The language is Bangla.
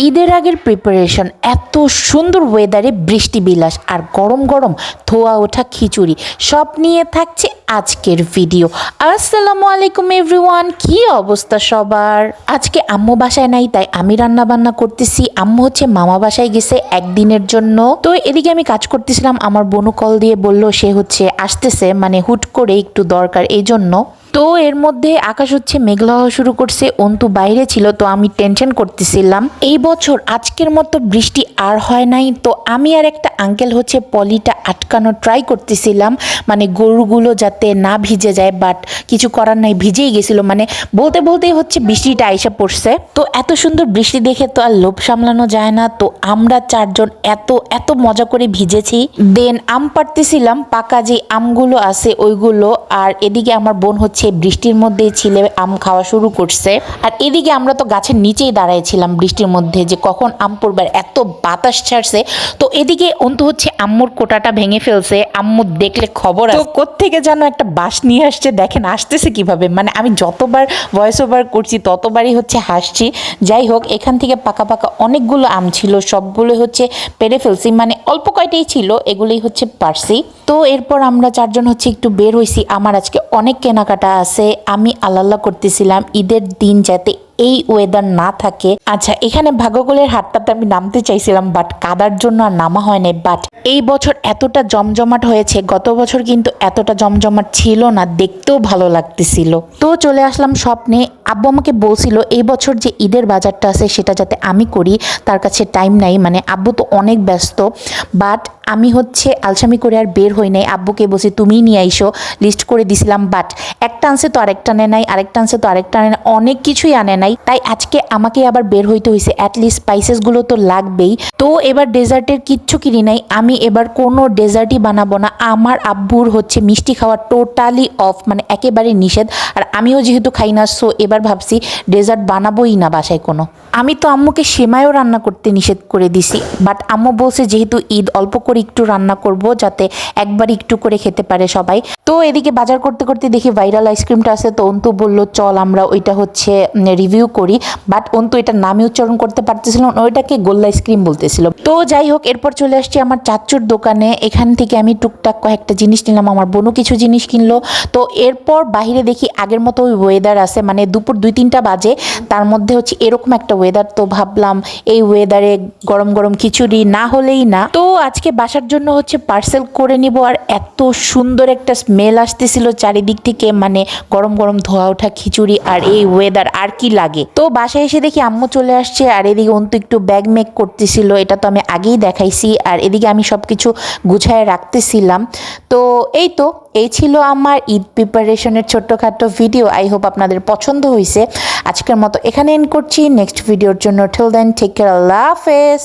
ঈদের আগের প্রিপারেশন, এত সুন্দর ওয়েদারে বৃষ্টি বিলাস আর গরম গরম ধোয়া ওঠা খিচুড়ি সব নিয়ে থাকছে আজকের ভিডিও। আসসালামু আলাইকুম এভরিওয়ান, কি অবস্থা সবার? আজকে আম্মু বাসায় নাই, তাই আমি রান্না বান্না করতেছি। আম্মু হচ্ছে মামা বাসায় গেছে একদিনের জন্য। তো এদিকে আমি কাজ করতেছিলাম, আমার বোনু কল দিয়ে বলল সে হচ্ছে আসতেছে, মানে হুট করে একটু দরকার এই জন্য। তো এর মধ্যে আকাশ হচ্ছে মেঘলা হওয়া শুরু করছে। অন্তু বাইরে ছিল, তো আমি টেনশন করতেছিলাম এই বছর আজকের মতো বৃষ্টি আর হয় নাই। তো আমি আর একটা আঙ্কেল হচ্ছে পলিটা আটকানো ট্রাই করতেছিলাম, মানে গরুগুলো যাতে না ভিজে যায়, বাট কিছু করার নাই, ভিজেই গেছিল। মানে বলতে বলতেই হচ্ছে বৃষ্টিটা আইসা পড়ছে। তো এত সুন্দর বৃষ্টি দেখে তো আর লোভ সামলানো যায় না। তো আমরা চারজন এত এত মজা করে ভিজেছি। দেন আম পাড়তেছিলাম, পাকা যে আমগুলো আছে ওইগুলো। আর এদিকে আমার বোন হচ্ছে বৃষ্টির মধ্যে ছিলে আম খাওয়া শুরু করছে। আর এদিকে আমরা তো গাছের নিচেই দাঁড়াইছিলাম বৃষ্টির মধ্যে, যে কখন আম পড়বে, এত বাতাস ছাড়ছে। তো এদিকে অন্তু হচ্ছে আম্মুর কোটাটা ভেঙে ফেলছে। আম্মু দেখলে খবর আছে। তো কোত্থেকে যেন একটা বাঁশ নিয়ে আসছে, দেখেন আসতেছে কিভাবে। মানে আমি যতবার ভয়েস ওভার করছি ততবারই হচ্ছে হাসছি। যাই হোক, এখান থেকে পাকা পাকা অনেকগুলো আম ছিল, সবগুলো হচ্ছে পেরে ফেলছি। মানে অল্প কয়টাই ছিল, এগুলোই হচ্ছে পারছি। তো এরপর আমরা চারজন হচ্ছে একটু বের হয়েছি। আমার আজকে অনেক কেনাকাটা আছে। আমি আল্লাহ করতেছিলাম ঈদের দিন যাতে এই ওয়েদার না থাকে। আচ্ছা, এখানে ভাগ্যকুলের হাটটাতে আমি নামতে চাইছিলাম, বাট কাদার জন্য আর নামা হয় নাই। বাট এই বছর এতটা জমজমাট হয়েছে, গত বছর কিন্তু এতটা জমজমাট ছিল না, দেখতেও ভালো লাগতেছিল। তো চলে আসলাম স্বপ্নে। আব্বু আমাকে বলছিল এই বছর যে ঈদের বাজারটা আছে সেটা যাতে আমি করি, তার কাছে টাইম নাই। মানে আব্বু তো অনেক ব্যস্ত, বাট আমি হচ্ছে আলসামি করে আর বের হই নাই। আব্বুকে বলছি তুমিই নিয়ে আইসো, লিস্ট করে দিছিলাম। বাট একটা আনছে তো আরেকটা আনে নাই, আরেকটা আনছে তো আরেকটা আনে নাই, অনেক কিছুই আনে নাই। তাই আজকে আমাকে আবার বের হইতে হয়েছে, অ্যাটলিস্ট স্পাইসেসগুলো তো লাগবেই। তো এবার ডেজার্টের কিচ্ছু কিনি নাই। আমি এবার কোনো ডেজার্টই বানাবো না। আমার আব্বুর হচ্ছে মিষ্টি খাওয়া টোটালি অফ, মানে একেবারে নিষেধ। আর আমিও যেহেতু খাই না, সো এবার ভাবছি ডেজার্ট বানাবোই না বাসায় কোনো। আমি তো আম্মুকে সেমাইও রান্না করতে নিষেধ করে দিছি, বাট আম্মু বলছে যেহেতু ঈদ অল্প করে একটু রান্না করব, যাতে একবার একটু করে খেতে পারে সবাই। তো এদিকে বাজার করতে করতে দেখি ভাইরাল আইসক্রিমটা আছে। তো অন্তু বলল চল আমরা ওইটা হচ্ছে রিভিউ করি। বাট অন্তু এটার নামই উচ্চারণ করতে পারতেছিল না, ওইটাকে গোল্লা আইসক্রিম বলতেছিল। তো যাই হোক, এরপর চলে আসছি আমার চাচুর দোকানে। এখান থেকে আমি টুকটাক কয়েকটা জিনিস নিলাম, আমার বোনও কিছু জিনিস কিনলো। তো এরপর বাহিরে দেখি আগের মতো ওই ওয়েদার আছে, মানে দুপুর 2-3টা বাজে, তার মধ্যে হচ্ছে এরকম একটা ওয়েদার। তো ভাবলাম এই ওয়েদারে গরম গরম খিচুড়ি না হলেই না। তো আজকে বাসার জন্য হচ্ছে পার্সেল করে নিব। আর এত সুন্দর একটা স্মেল আসতেছিল চারিদিক থেকে, মানে গরম গরম ধোয়া ওঠা খিচুড়ি আর এই ওয়েদার আর কি লাগে। তো বাসায় এসে দেখি আম্মু চলে আসছে, আর এদিকে অন্তু একটু ব্যাগ মেক করতেছিল, এটা তো আমি আগেই দেখাইছি। আর এদিকে আমি সব কিছু গুছায় রাখতেছিলাম। তো এই ছিল আমার ঈদ প্রিপারেশনের ছোট্টখাটো ভিডিও। আই হোপ আপনাদের পছন্দ হয়েছে। আজকের মতো এখানে এন্ড করছি। নেক্সট ভিডিওর জন্য টিল দেন টেক কেয়ার, আল্লাহ হাফেজ।